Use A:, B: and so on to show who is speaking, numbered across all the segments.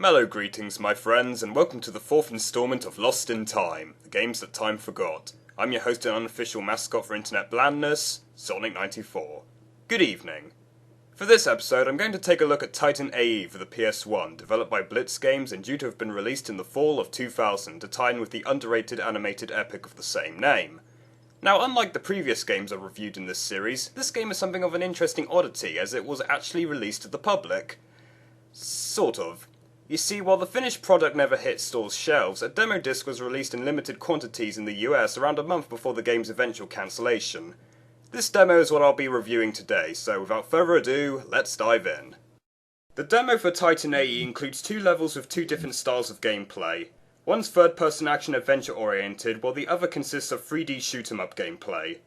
A: Mellow greetings, my friends, and welcome to the fourth installment of Lost in Time, the games that time forgot. I'm your host and unofficial mascot for internet blandness, Sonic94. Good evening. For this episode, I'm going to take a look at Titan A.E. for the PS1, developed by Blitz Games and due to have been released in the fall of 2000 to tie in with the underrated animated epic of the same name. Now, unlike the previous games I've reviewed in this series, this game is something of an interesting oddity as it was actually released to the public. Sort of. You see, while the finished product never hit stores' shelves, a demo disc was released in limited quantities in the US around a month before the game's eventual cancellation. This demo is what I'll be reviewing today, so without further ado, let's dive in. The demo for Titan A.E. includes two levels with two different styles of gameplay. One's third-person action-adventure oriented, while the other consists of 3D shoot-'em-up gameplay.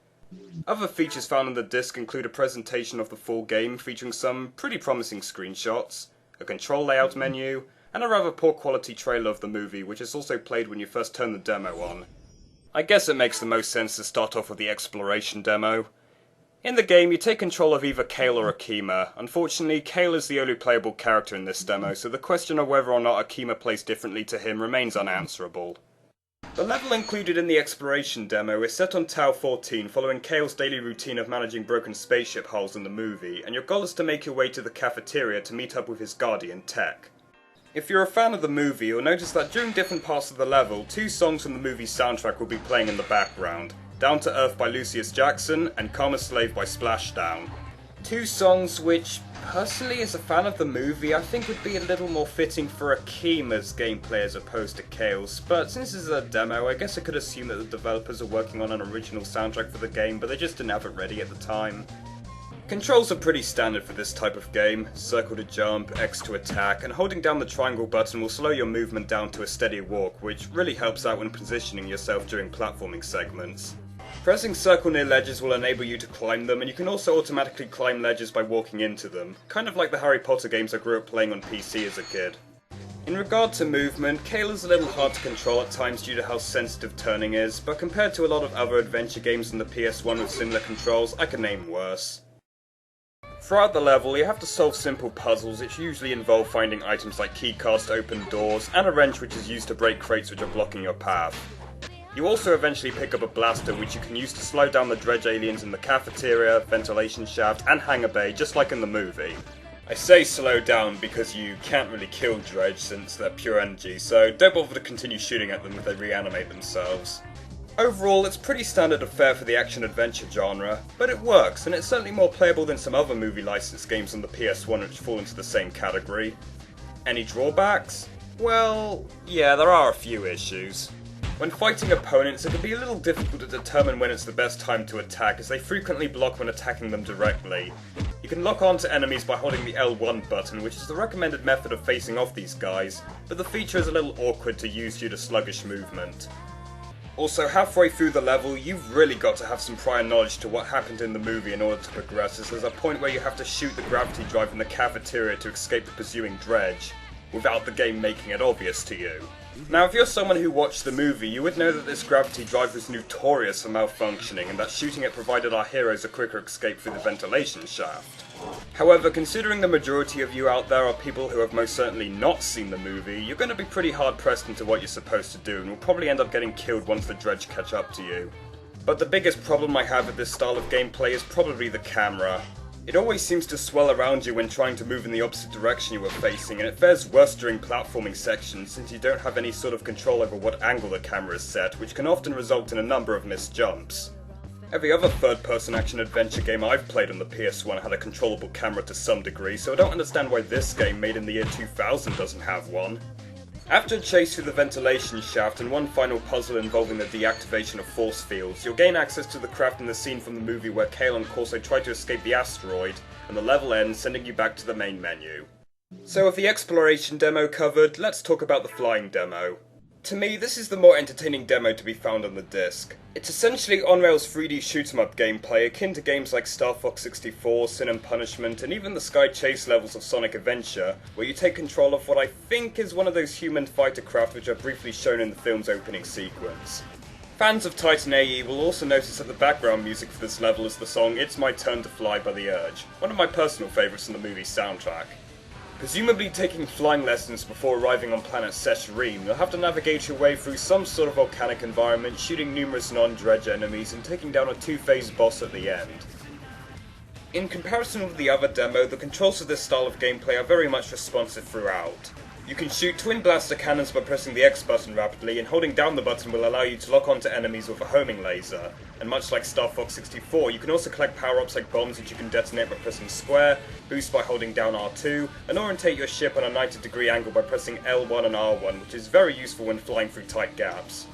A: Other features found on the disc include a presentation of the full game featuring some pretty promising screenshots, a control layout menu, and a rather poor quality trailer of the movie, which is also played when you first turn the demo on. I guess it makes the most sense to start off with the exploration demo. In the game, you take control of either Kale or Akima. Unfortunately, Kale is the only playable character in this demo, so the question of whether or not Akima plays differently to him remains unanswerable. The level included in the exploration demo is set on Tau 14, following Kale's daily routine of managing broken spaceship hulls in the movie, and your goal is to make your way to the cafeteria to meet up with his guardian, Tech. If you're a fan of the movie, you'll notice that during different parts of the level, two songs from the movie's soundtrack will be playing in the background, Down to Earth by Lucius Jackson and Karma Slave by Splashdown. Two songs which, personally as a fan of the movie, I think would be a little more fitting for Akima's gameplay as opposed to Kale's, but since this is a demo, I guess I could assume that the developers are working on an original soundtrack for the game, but they just didn't have it ready at the time. Controls are pretty standard for this type of game. Circle to jump, X to attack, and holding down the triangle button will slow your movement down to a steady walk, which really helps out when positioning yourself during platforming segments. Pressing circle near ledges will enable you to climb them, and you can also automatically climb ledges by walking into them, kind of like the Harry Potter games I grew up playing on PC as a kid. In regard to movement, Kale is a little hard to control at times due to how sensitive turning is, but compared to a lot of other adventure games on the PS1 with similar controls, I can name worse. Throughout the level, you have to solve simple puzzles which usually involve finding items like keycards to open doors, and a wrench which is used to break crates which are blocking your path. You also eventually pick up a blaster which you can use to slow down the dredge aliens in the cafeteria, ventilation shaft, and hangar bay, just like in the movie. I say slow down because you can't really kill dredge since they're pure energy, so don't bother to continue shooting at them if they reanimate themselves. Overall, it's pretty standard affair for the action-adventure genre, but it works, and it's certainly more playable than some other movie-licensed games on the PS1 which fall into the same category. Any drawbacks? Well, yeah, there are a few issues. When fighting opponents, it can be a little difficult to determine when it's the best time to attack, as they frequently block when attacking them directly. You can lock onto enemies by holding the L1 button, which is the recommended method of facing off these guys, but the feature is a little awkward to use due to sluggish movement. Also, halfway through the level, you've really got to have some prior knowledge to what happened in the movie in order to progress, as there's a point where you have to shoot the gravity drive in the cafeteria to escape the pursuing dredge, without the game making it obvious to you. Now, if you're someone who watched the movie, you would know that this gravity drive was notorious for malfunctioning, and that shooting it provided our heroes a quicker escape through the ventilation shaft. However, considering the majority of you out there are people who have most certainly not seen the movie, you're going to be pretty hard pressed into what you're supposed to do, and will probably end up getting killed once the dredge catch up to you. But the biggest problem I have with this style of gameplay is probably the camera. It always seems to swell around you when trying to move in the opposite direction you were facing, and it fares worse during platforming sections since you don't have any sort of control over what angle the camera is set, which can often result in a number of missed jumps. Every other third-person action-adventure game I've played on the PS1 had a controllable camera to some degree, so I don't understand why this game, made in the year 2000, doesn't have one. After a chase through the ventilation shaft and one final puzzle involving the deactivation of force fields, you'll gain access to the craft in the scene from the movie where Kale and Corso try to escape the asteroid, and the level ends, sending you back to the main menu. So with the exploration demo covered, let's talk about the flying demo. To me, this is the more entertaining demo to be found on the disc. It's essentially on-rails 3D shoot-'em-up gameplay akin to games like Star Fox 64, Sin and Punishment, and even the Sky Chase levels of Sonic Adventure, where you take control of what I think is one of those human fighter craft which are briefly shown in the film's opening sequence. Fans of Titan A.E. will also notice that the background music for this level is the song It's My Turn to Fly by The Urge, one of my personal favourites in the movie's soundtrack. Presumably taking flying lessons before arriving on planet Seshreem, you'll have to navigate your way through some sort of volcanic environment, shooting numerous non-dredge enemies and taking down a two-phase boss at the end. In comparison with the other demo, the controls of this style of gameplay are very much responsive throughout. You can shoot twin blaster cannons by pressing the X button rapidly, and holding down the button will allow you to lock onto enemies with a homing laser. And much like Star Fox 64, you can also collect power-ups like bombs which you can detonate by pressing square, boost by holding down R2, and orientate your ship on a 90-degree angle by pressing L1 and R1, which is very useful when flying through tight gaps.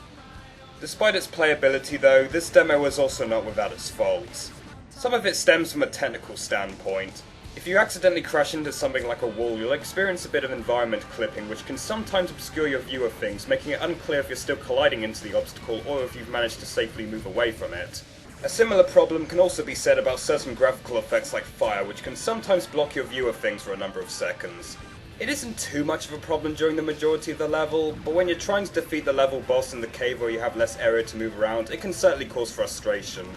A: Despite its playability though, this demo is also not without its faults. Some of it stems from a technical standpoint. If you accidentally crash into something like a wall, you'll experience a bit of environment clipping, which can sometimes obscure your view of things, making it unclear if you're still colliding into the obstacle or if you've managed to safely move away from it. A similar problem can also be said about certain graphical effects like fire, which can sometimes block your view of things for a number of seconds. It isn't too much of a problem during the majority of the level, but when you're trying to defeat the level boss in the cave where you have less area to move around, it can certainly cause frustration.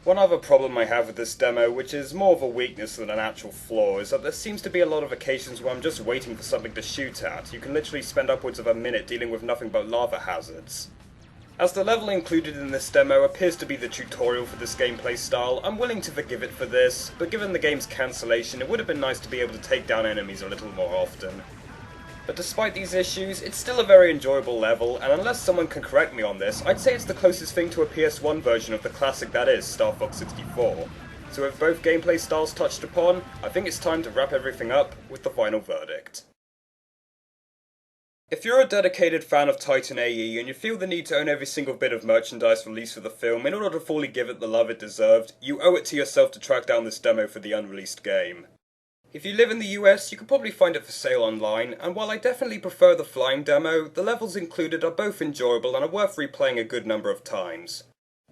A: One other problem I have with this demo, which is more of a weakness than an actual flaw, is that there seems to be a lot of occasions where I'm just waiting for something to shoot at. You can literally spend upwards of a minute dealing with nothing but lava hazards. As the level included in this demo appears to be the tutorial for this gameplay style, I'm willing to forgive it for this, but given the game's cancellation, it would have been nice to be able to take down enemies a little more often. But despite these issues, it's still a very enjoyable level, and unless someone can correct me on this, I'd say it's the closest thing to a PS1 version of the classic that is Star Fox 64. So with both gameplay styles touched upon, I think it's time to wrap everything up with the final verdict. If you're a dedicated fan of Titan A.E. and you feel the need to own every single bit of merchandise released for the film in order to fully give it the love it deserved, you owe it to yourself to track down this demo for the unreleased game. If you live in the US, you could probably find it for sale online, and while I definitely prefer the flying demo, the levels included are both enjoyable and are worth replaying a good number of times.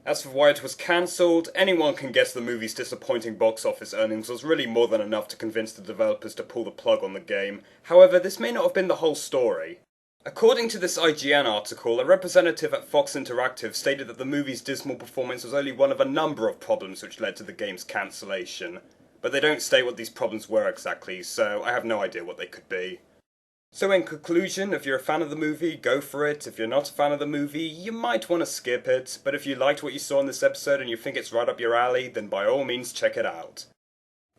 A: As for why it was cancelled, anyone can guess the movie's disappointing box office earnings was really more than enough to convince the developers to pull the plug on the game. However, this may not have been the whole story. According to this IGN article, a representative at Fox Interactive stated that the movie's dismal performance was only one of a number of problems which led to the game's cancellation. But they don't state what these problems were exactly, so I have no idea what they could be. So in conclusion, if you're a fan of the movie, go for it. If you're not a fan of the movie, you might want to skip it, but if you liked what you saw in this episode and you think it's right up your alley, then by all means check it out.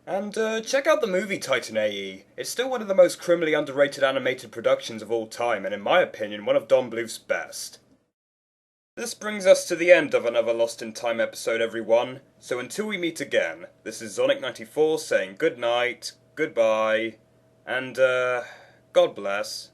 A: And check out the movie Titan A.E. It's still one of the most criminally underrated animated productions of all time, and in my opinion, one of Don Bluth's best. This brings us to the end of another Lost in Time episode, everyone. So until we meet again, this is Sonic94 saying good night, goodbye, and God bless.